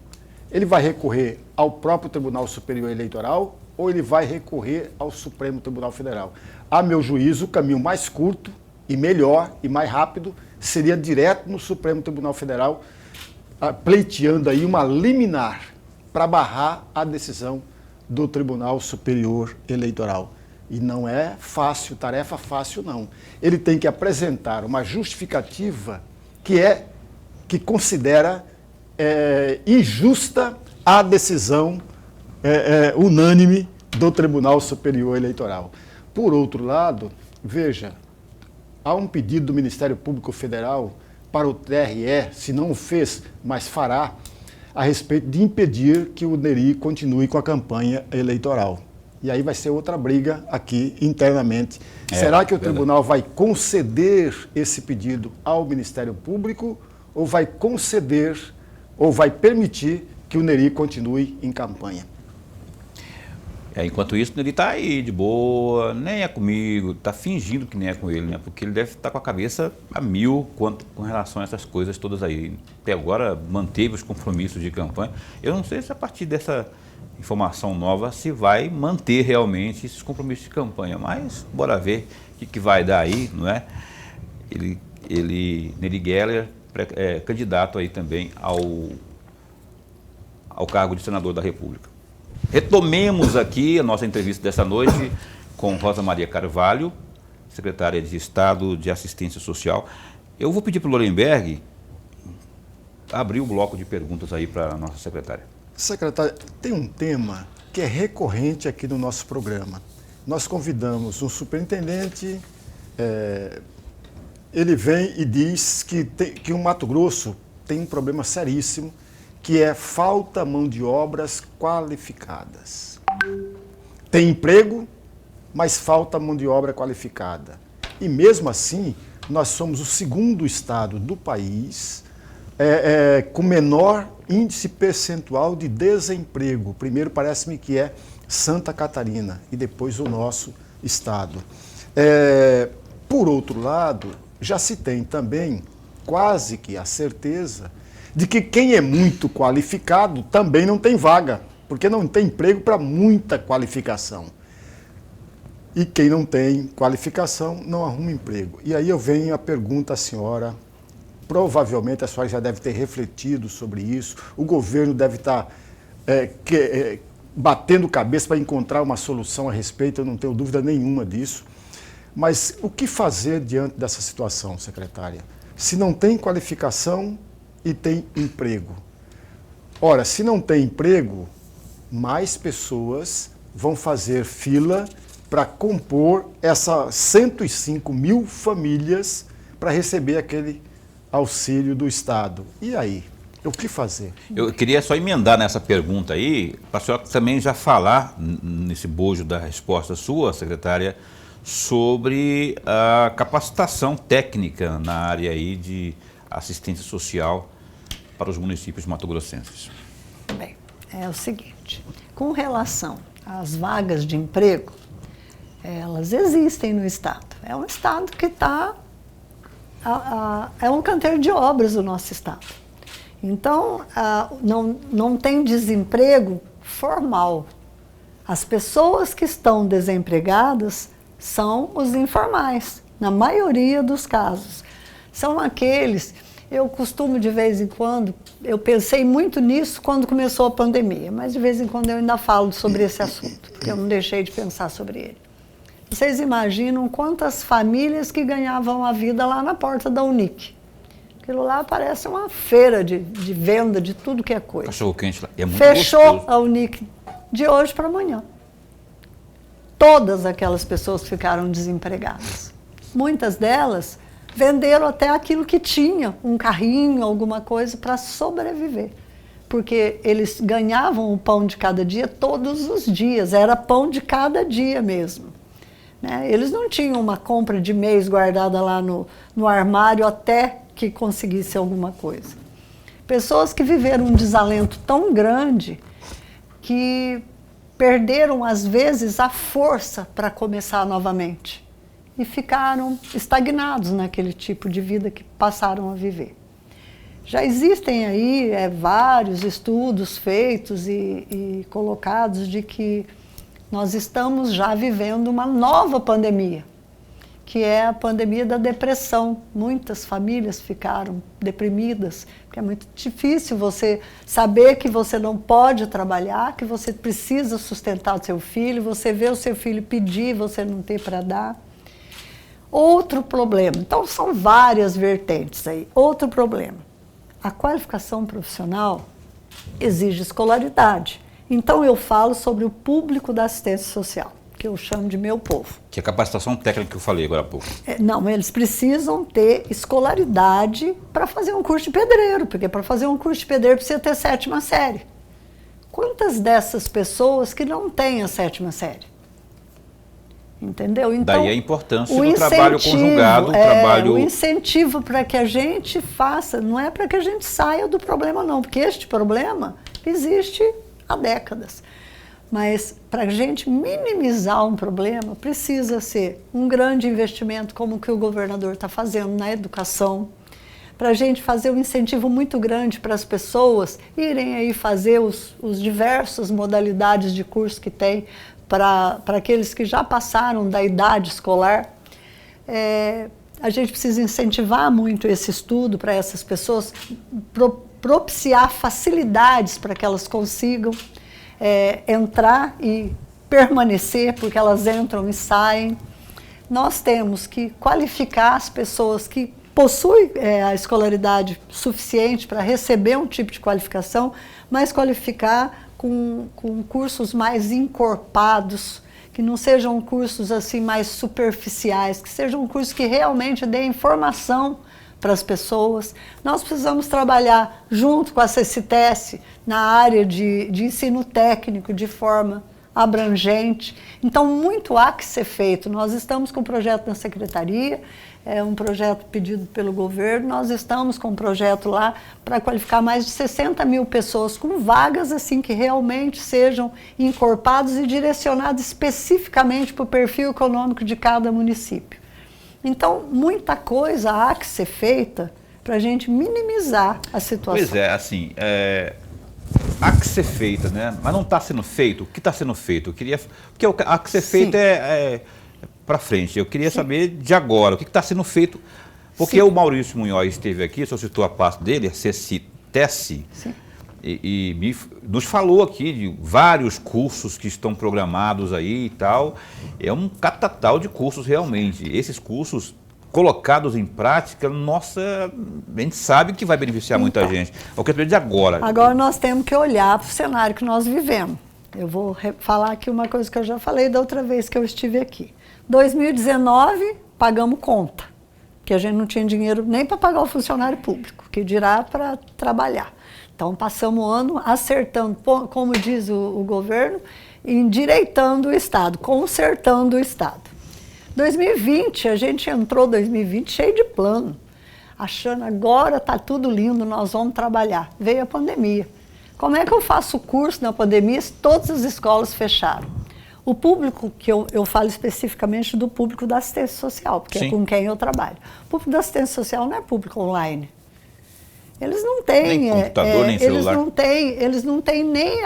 Ele vai recorrer ao próprio Tribunal Superior Eleitoral ou ele vai recorrer ao Supremo Tribunal Federal. A meu juízo, o caminho mais curto e melhor e mais rápido seria direto no Supremo Tribunal Federal, pleiteando aí uma liminar para barrar a decisão do Tribunal Superior Eleitoral. E não é fácil, tarefa fácil não. Ele tem que apresentar uma justificativa que considera injusta a decisão unânime do Tribunal Superior Eleitoral. Por outro lado, veja, há um pedido do Ministério Público Federal para o TRE, se não o fez, mas fará, a respeito de impedir que o Nery continue com a campanha eleitoral. E aí vai ser outra briga aqui internamente. Será que o tribunal vai conceder esse pedido ao Ministério Público ou vai conceder ou vai permitir que o Nery continue em campanha? Enquanto isso, ele está aí de boa, nem é comigo, está fingindo que nem é com ele, né? Porque ele deve estar com a cabeça a mil com relação a essas coisas todas aí. Até agora manteve os compromissos de campanha. Eu não sei se a partir dessa informação nova se vai manter realmente esses compromissos de campanha, mas bora ver o que vai dar aí, não é? Nery Geller, é candidato aí também ao cargo de senador da República. Retomemos aqui a nossa entrevista dessa noite com Rosa Maria Carvalho, secretária de Estado de Assistência Social. Eu vou pedir para o Lorenberg abrir o bloco de perguntas aí para a nossa secretária. Secretária, tem um tema que é recorrente aqui no nosso programa. Nós convidamos um superintendente, ele vem e diz que o Mato Grosso tem um problema seríssimo, que é falta mão de obras qualificadas. Tem emprego, mas falta mão de obra qualificada. E mesmo assim, nós somos o segundo estado do país com menor índice percentual de desemprego. Primeiro parece-me que é Santa Catarina e depois o nosso estado. Por outro lado, já se tem também quase que a certeza de que quem é muito qualificado também não tem vaga, porque não tem emprego para muita qualificação. E quem não tem qualificação não arruma emprego. E aí eu venho a pergunta à senhora, provavelmente a senhora já deve ter refletido sobre isso, o governo deve estar batendo cabeça para encontrar uma solução a respeito, eu não tenho dúvida nenhuma disso. Mas o que fazer diante dessa situação, secretária? Se não tem qualificação e tem emprego. Ora, se não tem emprego, mais pessoas vão fazer fila para compor essas 105 mil famílias para receber aquele auxílio do Estado. E aí? O que fazer? Eu queria só emendar nessa pergunta aí, para a senhora também já falar, nesse bojo da resposta sua, secretária, sobre a capacitação técnica na área aí de assistência social para os municípios mato-grossenses. Bem, é o seguinte, com relação às vagas de emprego, elas existem no Estado. É um Estado que está... é um canteiro de obras do nosso Estado. Então, não tem desemprego formal. As pessoas que estão desempregadas são os informais, na maioria dos casos. São aqueles, eu costumo de vez em quando, eu pensei muito nisso quando começou a pandemia, mas de vez em quando eu ainda falo sobre esse assunto, porque eu não deixei de pensar sobre ele. Vocês imaginam quantas famílias que ganhavam a vida lá na porta da Unic? Aquilo lá parece uma feira de venda de tudo que é coisa. Cachorro quente lá, é muito Fechou gostoso. a Unic de hoje para amanhã. Todas aquelas pessoas ficaram desempregadas. Muitas delas venderam até aquilo que tinha, um carrinho, alguma coisa, para sobreviver. Porque eles ganhavam o pão de cada dia todos os dias, era pão de cada dia mesmo. Né? Eles não tinham uma compra de mês guardada lá no armário até que conseguisse alguma coisa. Pessoas que viveram um desalento tão grande que perderam, às vezes, a força para começar novamente e ficaram estagnados naquele tipo de vida que passaram a viver. Já existem aí vários estudos feitos e colocados de que nós estamos já vivendo uma nova pandemia, que é a pandemia da depressão. Muitas famílias ficaram deprimidas, porque é muito difícil você saber que você não pode trabalhar, que você precisa sustentar o seu filho, você vê o seu filho pedir, você não tem para dar. Outro problema, então são várias vertentes aí. Outro problema, a qualificação profissional exige escolaridade. Então eu falo sobre o público da assistência social, que eu chamo de meu povo. Que é a capacitação técnica que eu falei agora há pouco. Não, eles precisam ter escolaridade para fazer um curso de pedreiro, porque para fazer um curso de pedreiro precisa ter 7ª série. Quantas dessas pessoas que não têm a 7ª série? Entendeu? Então, daí a importância do trabalho conjugado, o incentivo para que a gente faça, não é para que a gente saia do problema não, porque este problema existe há décadas. Mas para a gente minimizar um problema, precisa ser um grande investimento como o que o governador está fazendo na educação, para a gente fazer um incentivo muito grande para as pessoas irem aí fazer os diversas modalidades de curso que tem para aqueles que já passaram da idade escolar. A gente precisa incentivar muito esse estudo para essas pessoas, propiciar facilidades para que elas consigam entrar e permanecer, porque elas entram e saem. Nós temos que qualificar as pessoas que possuem a escolaridade suficiente para receber um tipo de qualificação, mas qualificar com cursos mais encorpados, que não sejam cursos assim mais superficiais, que sejam cursos que realmente deem informação para as pessoas. Nós precisamos trabalhar junto com a CCTS na área de ensino técnico de forma abrangente. Então, muito há que ser feito. Nós estamos com um projeto na secretaria, é um projeto pedido pelo governo, nós estamos com um projeto lá para qualificar mais de 60 mil pessoas com vagas assim que realmente sejam encorpados e direcionados especificamente para o perfil econômico de cada município. Então, muita coisa há que ser feita para a gente minimizar a situação. Pois é, assim, há que ser feita, né? Mas não está sendo feito. O que está sendo feito? Porque há que ser feito para frente. Eu queria saber de agora, o que está sendo feito. Porque o Maurício Munhoz esteve aqui, só citou a parte dele, a CECITES, e nos falou aqui de vários cursos que estão programados aí e tal. É um catatal de cursos realmente. Esses cursos colocados em prática, nossa, a gente sabe que vai beneficiar muita gente. Eu quero saber de agora. Agora nós temos que olhar para o cenário que nós vivemos. Eu vou falar aqui uma coisa que eu já falei da outra vez que eu estive aqui. 2019, pagamos conta, que a gente não tinha dinheiro nem para pagar o funcionário público, que dirá para trabalhar. Então, passamos o ano acertando, como diz o governo, endireitando o Estado, consertando o Estado. 2020, a gente entrou 2020 cheio de plano, achando agora está tudo lindo, nós vamos trabalhar. Veio a pandemia. Como é que eu faço curso na pandemia se todas as escolas fecharam? O público, que eu falo especificamente do público da assistência social, porque é com quem eu trabalho. O público da assistência social não é público online. Eles não têm nem computador, nem celular. Eles não têm nem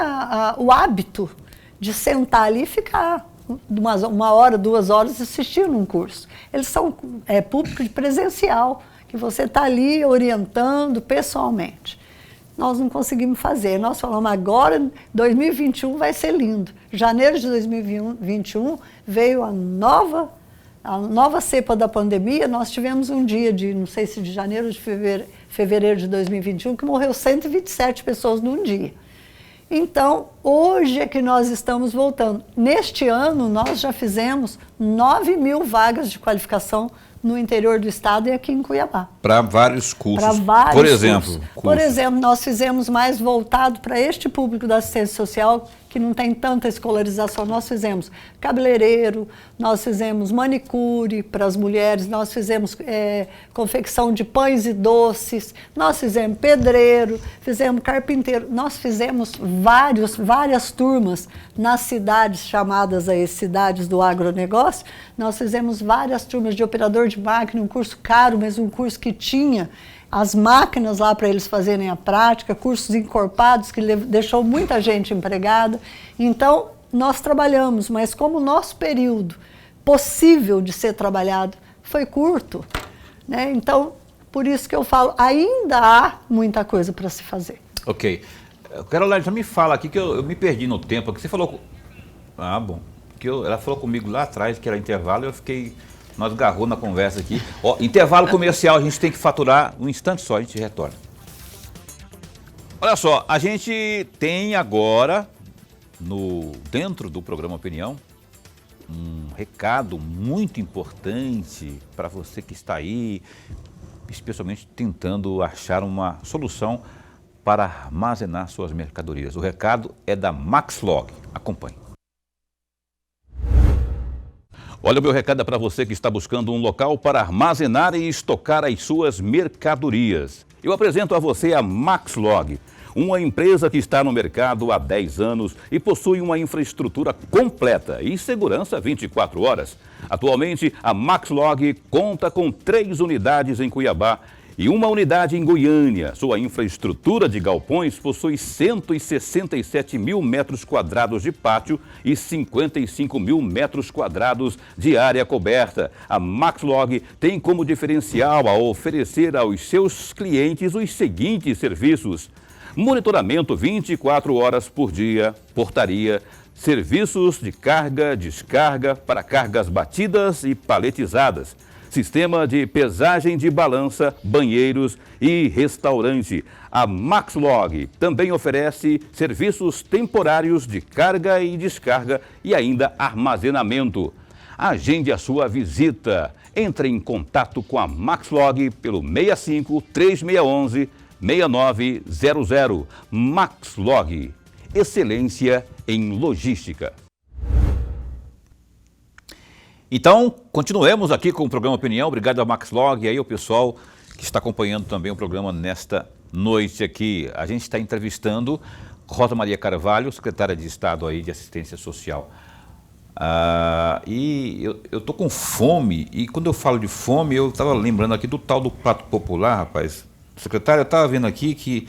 o hábito de sentar ali e ficar uma hora, 2 horas assistindo um curso. Eles são público de presencial, que você está ali orientando pessoalmente. Nós não conseguimos fazer. Nós falamos, agora 2021 vai ser lindo. Janeiro de 2021 veio a nova cepa da pandemia. Nós tivemos um dia de, não sei se de janeiro ou de fevereiro de 2021, que morreu 127 pessoas num dia. Então, hoje é que nós estamos voltando. Neste ano, nós já fizemos 9 mil vagas de qualificação no interior do estado e aqui em Cuiabá. Para vários cursos. Para vários Por exemplo, cursos. Por exemplo, nós fizemos mais voltado para este público da assistência social, que não tem tanta escolarização. Nós fizemos cabeleireiro, nós fizemos manicure para as mulheres, nós fizemos confecção de pães e doces, nós fizemos pedreiro, fizemos carpinteiro, nós fizemos várias turmas nas cidades chamadas aí, cidades do agronegócio. Nós fizemos várias turmas de operador de máquina, um curso caro, mas um curso que tinha as máquinas lá para eles fazerem a prática, cursos encorpados que deixou muita gente empregada. Então, nós trabalhamos, mas como o nosso período possível de ser trabalhado foi curto, né? Então, por isso que eu falo, ainda há muita coisa para se fazer. Ok. Caroline, já me fala aqui que eu me perdi no tempo, que você falou... Ah, bom. Ela falou comigo lá atrás que era intervalo e eu fiquei... Nós agarrou na conversa aqui. Ó, intervalo comercial, a gente tem que faturar um instante só, a gente retorna. Olha só, a gente tem agora, dentro do programa Opinião, um recado muito importante para você que está aí, especialmente tentando achar uma solução para armazenar suas mercadorias. O recado é da Maxlog. Acompanhe. Olha, o meu recado é para você que está buscando um local para armazenar e estocar as suas mercadorias. Eu apresento a você a Maxlog, uma empresa que está no mercado há 10 anos e possui uma infraestrutura completa e segurança 24 horas. Atualmente, a Maxlog conta com 3 unidades em Cuiabá e uma unidade em Goiânia. Sua infraestrutura de galpões possui 167 mil metros quadrados de pátio e 55 mil metros quadrados de área coberta. A Maxlog tem como diferencial a oferecer aos seus clientes os seguintes serviços: monitoramento 24 horas por dia, portaria, serviços de carga, descarga para cargas batidas e paletizadas, sistema de pesagem de balança, banheiros e restaurante. A Maxlog também oferece serviços temporários de carga e descarga e ainda armazenamento. Agende a sua visita. Entre em contato com a Maxlog pelo 65 3611 6900. Maxlog, excelência em logística. Então, continuemos aqui com o programa Opinião. Obrigado ao Max Log e aí o pessoal que está acompanhando também o programa nesta noite aqui. A gente está entrevistando Rosa Maria Carvalho, secretária de Estado aí de Assistência Social. E eu tô com fome, e quando eu falo de fome, eu estava lembrando aqui do tal do prato popular, rapaz. Secretário, eu estava vendo aqui que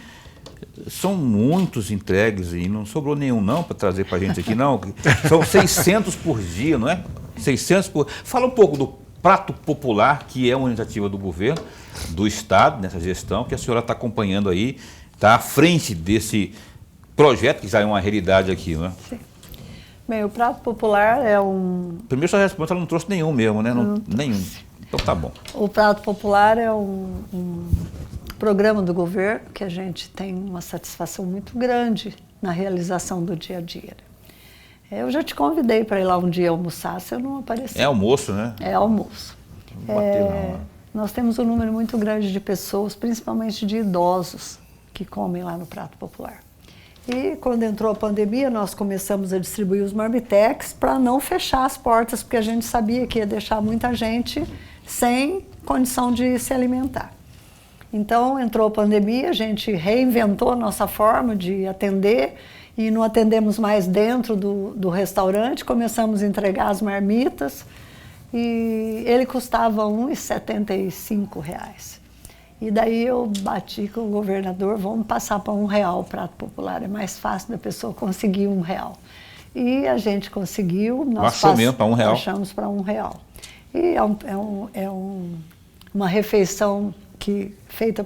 são muitos entregues e não sobrou nenhum não para trazer para a gente aqui não. São 600 por dia, não é? 600 por... Fala um pouco do prato popular, que é uma iniciativa do governo, do Estado, nessa gestão, que a senhora está acompanhando aí, está à frente desse projeto, que já é uma realidade aqui, não é? Sim. Bem, o prato popular é um... Primeiro, sua resposta, ela não trouxe nenhum mesmo, né? Nenhum. Então tá bom. O prato popular é um programa do governo que a gente tem uma satisfação muito grande na realização do dia a dia. Eu já te convidei para ir lá um dia almoçar, você não apareceu. É almoço, né? É almoço. Nós temos um número muito grande de pessoas, principalmente de idosos, que comem lá no prato popular. E quando entrou a pandemia, nós começamos a distribuir os marmitex para não fechar as portas, porque a gente sabia que ia deixar muita gente sem condição de se alimentar. Então, entrou a pandemia, a gente reinventou a nossa forma de atender e não atendemos mais dentro do restaurante, começamos a entregar as marmitas e ele custava R$ 1,75. E daí eu bati com o governador, vamos passar para R$ 1 o prato popular, é mais fácil da pessoa conseguir R$ 1. E a gente conseguiu. Baixou mesmo para R$ 1. Baixamos para R$ 1. E uma refeição feita,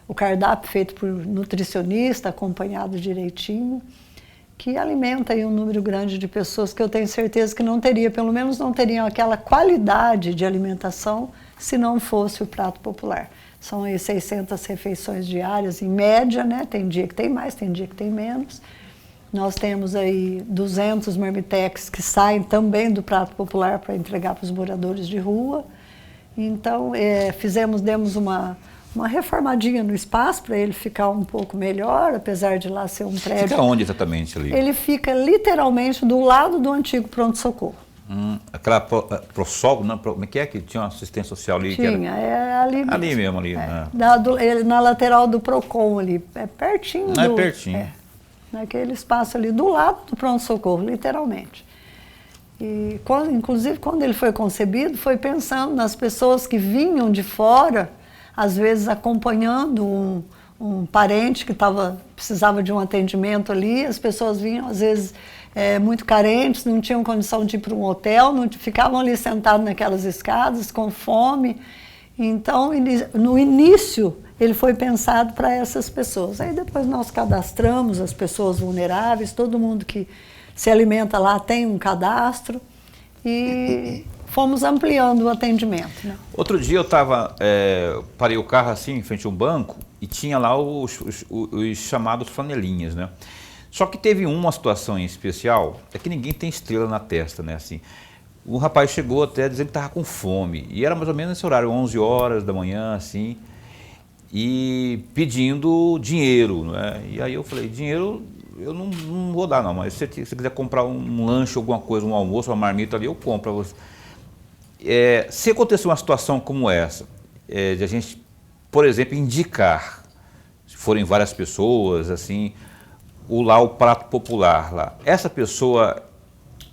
o cardápio feito por nutricionista, acompanhado direitinho, que alimenta aí um número grande de pessoas que eu tenho certeza que não teria, pelo menos não teriam aquela qualidade de alimentação se não fosse o prato popular. São aí 600 refeições diárias, em média, né? Tem dia que tem mais, tem dia que tem menos. Nós temos aí 200 marmitex que saem também do prato popular para entregar para os moradores de rua. Então, demos uma reformadinha no espaço para ele ficar um pouco melhor, apesar de lá ser um prédio. Fica onde exatamente ali? Ele fica literalmente do lado do antigo pronto-socorro. Aquela ProSol, não, como é que tinha uma assistência social ali? Tinha, ali mesmo. Ali mesmo, ali. Na lateral do Procon ali, é pertinho. Não é pertinho. Naquele espaço ali, do lado do pronto-socorro, literalmente. E, inclusive, quando ele foi concebido, foi pensando nas pessoas que vinham de fora, às vezes acompanhando um parente que precisava de um atendimento ali, as pessoas vinham, às vezes, muito carentes, não tinham condição de ir para um hotel, ficavam ali sentados naquelas escadas, com fome. Então, no início, ele foi pensado para essas pessoas. Aí depois nós cadastramos as pessoas vulneráveis, todo mundo que se alimenta lá tem um cadastro e fomos ampliando o atendimento. Né? Outro dia eu parei o carro assim, em frente a um banco, e tinha lá os chamados flanelinhas, né? Só que teve uma situação em especial, é que ninguém tem estrela na testa, né? Assim, o rapaz chegou até dizendo que estava com fome, e era mais ou menos nesse horário, 11 horas da manhã, assim, e pedindo dinheiro, né? E aí eu falei, dinheiro eu não vou dar não, mas se você quiser comprar um lanche, alguma coisa, um almoço, uma marmita ali, eu compro para você. Se acontecer uma situação como essa, de a gente, por exemplo, indicar, se forem várias pessoas, assim, o prato popular lá, essa pessoa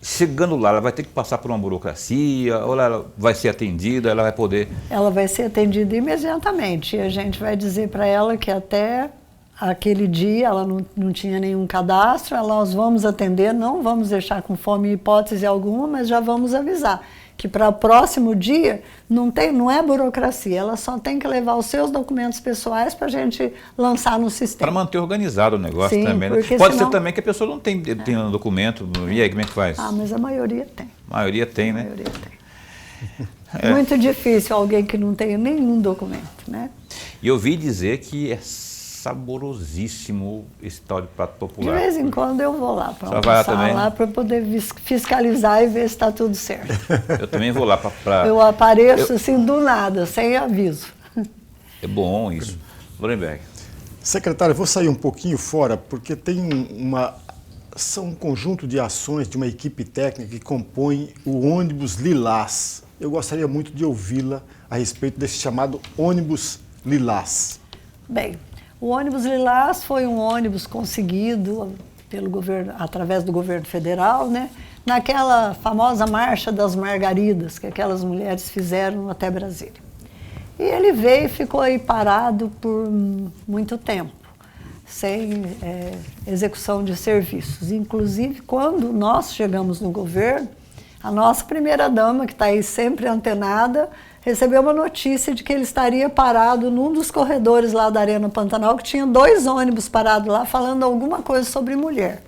chegando lá, ela vai ter que passar por uma burocracia, ou ela vai ser atendida, ela vai poder... Ela vai ser atendida imediatamente, e a gente vai dizer para ela que até aquele dia ela não tinha nenhum cadastro, nós vamos atender, não vamos deixar com fome em hipótese alguma, mas já vamos avisar que para o próximo dia não é burocracia, ela só tem que levar os seus documentos pessoais para a gente lançar no sistema. Para manter organizado o negócio. Sim, também, né? Pode ser também que a pessoa não tem documento, e aí como é que faz? Mas a maioria tem. A maioria tem, né? A maioria tem. Muito difícil alguém que não tenha nenhum documento, né? E eu ouvi dizer que é saborosíssimo esse tal de prato popular. De vez em quando eu vou lá para almoçar lá para poder fiscalizar e ver se está tudo certo. Eu também vou lá para... Eu apareço assim do nada, sem aviso. É bom isso. Lorenberg. Secretário, eu vou sair um pouquinho fora, porque tem são um conjunto de ações de uma equipe técnica que compõe o ônibus Lilás. Eu gostaria muito de ouvi-la a respeito desse chamado ônibus Lilás. Bem, o ônibus Lilás foi um ônibus conseguido pelo governo, através do governo federal, né? Naquela famosa Marcha das Margaridas que aquelas mulheres fizeram até Brasília. E ele veio e ficou aí parado por muito tempo, sem execução de serviços. Inclusive, quando nós chegamos no governo, a nossa primeira-dama, que está aí sempre antenada, recebeu uma notícia de que ele estaria parado num dos corredores lá da Arena Pantanal, que tinha 2 ônibus parados lá, falando alguma coisa sobre mulher.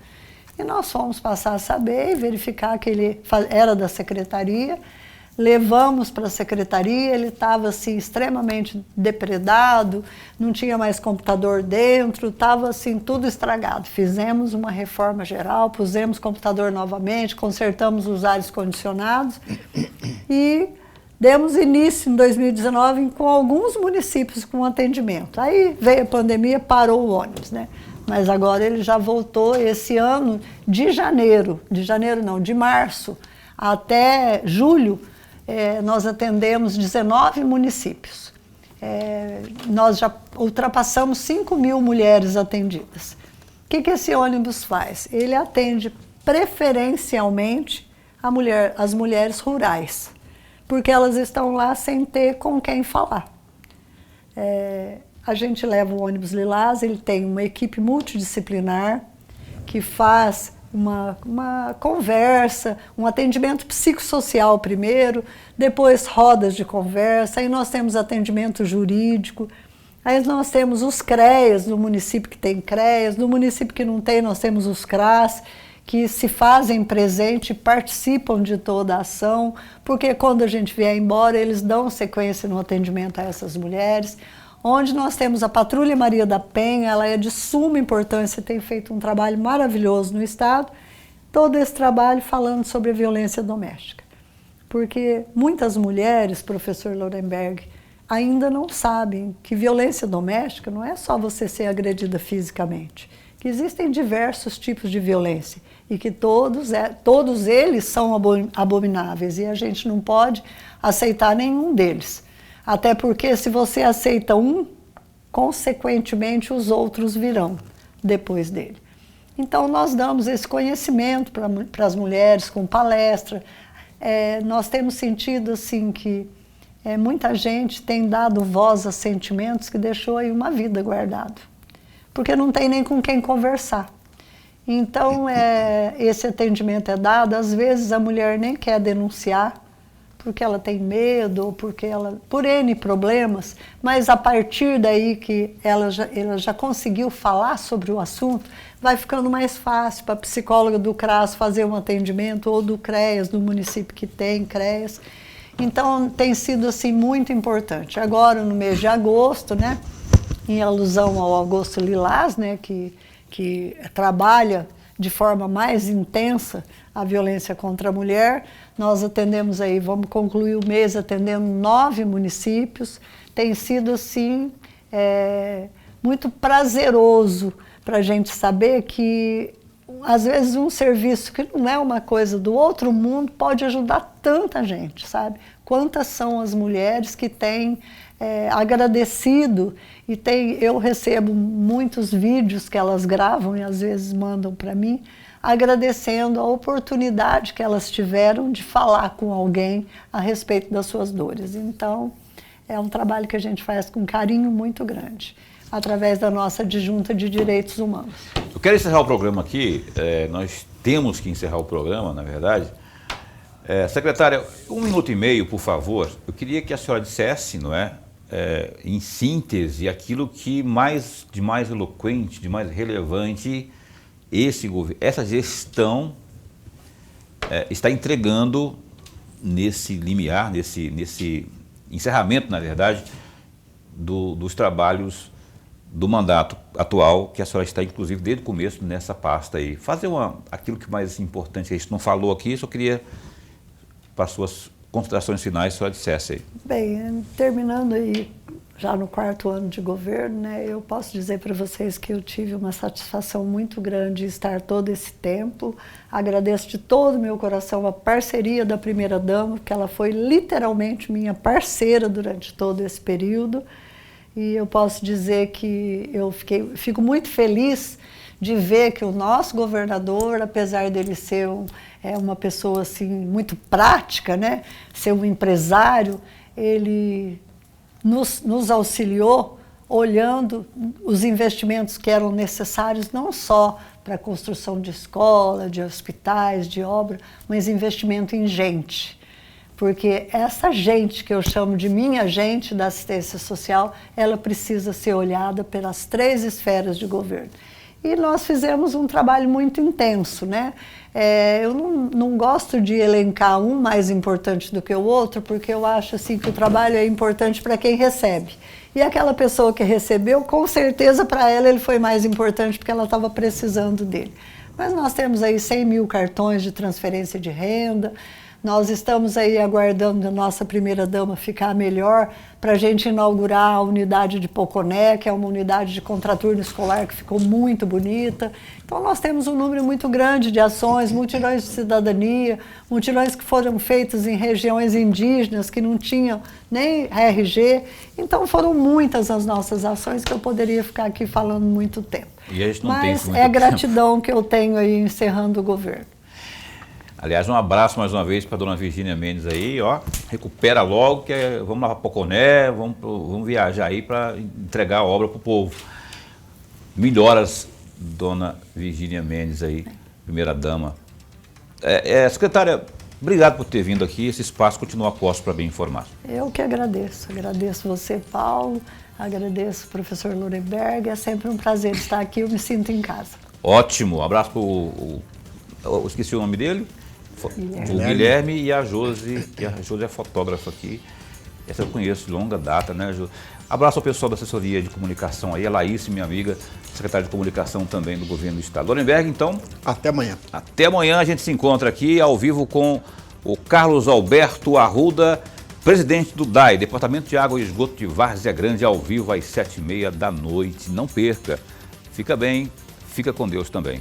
E nós fomos passar a saber e verificar que ele era da secretaria. Levamos para a secretaria, ele estava assim, extremamente depredado, não tinha mais computador dentro, estava assim, tudo estragado. Fizemos uma reforma geral, pusemos computador novamente, consertamos os ares condicionados e demos início em 2019 com alguns municípios com atendimento. Aí veio a pandemia, parou o ônibus, né? Mas agora ele já voltou esse ano, de março até julho, nós atendemos 19 municípios. Nós já ultrapassamos 5.000 mulheres atendidas. O que esse ônibus faz? Ele atende preferencialmente as mulheres rurais, porque elas estão lá sem ter com quem falar. A gente leva o ônibus Lilás, ele tem uma equipe multidisciplinar que faz uma conversa, um atendimento psicossocial primeiro, depois rodas de conversa, aí nós temos atendimento jurídico, aí nós temos os CREAs, no município que tem CREAs, no município que não tem nós temos os CRAS, que se fazem presente, participam de toda a ação, porque quando a gente vier embora, eles dão sequência no atendimento a essas mulheres. Onde nós temos a Patrulha Maria da Penha, ela é de suma importância, tem feito um trabalho maravilhoso no Estado, todo esse trabalho falando sobre a violência doméstica. Porque muitas mulheres, professor Lorenberg, ainda não sabem que violência doméstica não é só você ser agredida fisicamente, que existem diversos tipos de violência e que todos eles são abomináveis e a gente não pode aceitar nenhum deles. Até porque se você aceita um, consequentemente os outros virão depois dele. Então nós damos esse conhecimento para as mulheres com palestra. Nós temos sentido assim que muita gente tem dado voz a sentimentos que deixou aí uma vida guardado, porque não tem nem com quem conversar. Então esse atendimento é dado, às vezes a mulher nem quer denunciar, porque ela tem medo, ou porque por N problemas, mas a partir daí que ela já conseguiu falar sobre o assunto, vai ficando mais fácil para a psicóloga do CRAS fazer um atendimento, ou do CREAS, do município que tem CREAS. Então, tem sido assim, muito importante. Agora, no mês de agosto, né, em alusão ao Agosto Lilás, né, que trabalha de forma mais intensa a violência contra a mulher, nós atendemos aí, vamos concluir o mês atendendo 9 municípios. Tem sido assim muito prazeroso para a gente saber que às vezes um serviço que não é uma coisa do outro mundo pode ajudar tanta gente, sabe? Quantas são as mulheres que têm agradecido e eu recebo muitos vídeos que elas gravam e às vezes mandam para mim, agradecendo a oportunidade que elas tiveram de falar com alguém a respeito das suas dores. Então, é um trabalho que a gente faz com carinho muito grande, através da nossa adjunta de direitos humanos. Eu quero encerrar o programa aqui, nós temos que encerrar o programa, na verdade. Secretária, 1 minuto e meio, por favor. Eu queria que a senhora dissesse, não é, em síntese, aquilo que de mais eloquente, de mais relevante essa gestão está entregando nesse limiar, nesse encerramento, na verdade, dos trabalhos do mandato atual, que a senhora está, inclusive, desde o começo nessa pasta aí. Fazer aquilo que mais importante, a gente não falou aqui, só queria, para suas considerações finais, só dissesse aí. Bem, terminando aí, já no 4º ano de governo, né, eu posso dizer para vocês que eu tive uma satisfação muito grande em estar todo esse tempo. Agradeço de todo o meu coração a parceria da primeira-dama, porque ela foi literalmente minha parceira durante todo esse período. E eu posso dizer que eu fico muito feliz de ver que o nosso governador, apesar dele ser uma pessoa assim, muito prática, né, ser um empresário, ele nos auxiliou olhando os investimentos que eram necessários não só para a construção de escola, de hospitais, de obra, mas investimento em gente. Porque essa gente que eu chamo de minha gente da assistência social, ela precisa ser olhada pelas 3 esferas de governo. E nós fizemos um trabalho muito intenso, né? Eu não gosto de elencar um mais importante do que o outro, porque eu acho assim, que o trabalho é importante para quem recebe. E aquela pessoa que recebeu, com certeza para ela ele foi mais importante, porque ela estava precisando dele. Mas nós temos aí 100 mil cartões de transferência de renda. Nós estamos aí aguardando a nossa primeira-dama ficar melhor para a gente inaugurar a unidade de Poconé, que é uma unidade de contraturno escolar que ficou muito bonita. Então nós temos um número muito grande de ações, mutirões de cidadania, mutirões que foram feitos em regiões indígenas que não tinham nem RG. Então foram muitas as nossas ações que eu poderia ficar aqui falando muito tempo. E a gente não Mas tem muito é gratidão que eu tenho aí encerrando o governo. Aliás, um abraço mais uma vez para a dona Virgínia Mendes aí, ó. Recupera logo, que vamos lá para Poconé, vamos viajar aí para entregar a obra para o povo. Melhoras, dona Virgínia Mendes aí, primeira-dama. Secretária, obrigado por ter vindo aqui. Esse espaço continua a posto para bem informar. Eu que agradeço. Agradeço você, Paulo. Agradeço o professor Lorenberg. É sempre um prazer estar aqui. Eu me sinto em casa. Ótimo. Um abraço para eu esqueci o nome dele. O Guilherme e a Josi, que a Josi é fotógrafa aqui. Essa eu conheço de longa data, né, Josi? Abraço ao pessoal da assessoria de comunicação aí, a Laís, minha amiga, secretária de comunicação também do governo do estado. Lorenberg, então. Até amanhã. Até amanhã a gente se encontra aqui ao vivo com o Carlos Alberto Arruda, presidente do DAE, Departamento de Água e Esgoto de Várzea Grande, ao vivo às 7h30 da noite. Não perca. Fica bem, fica com Deus também.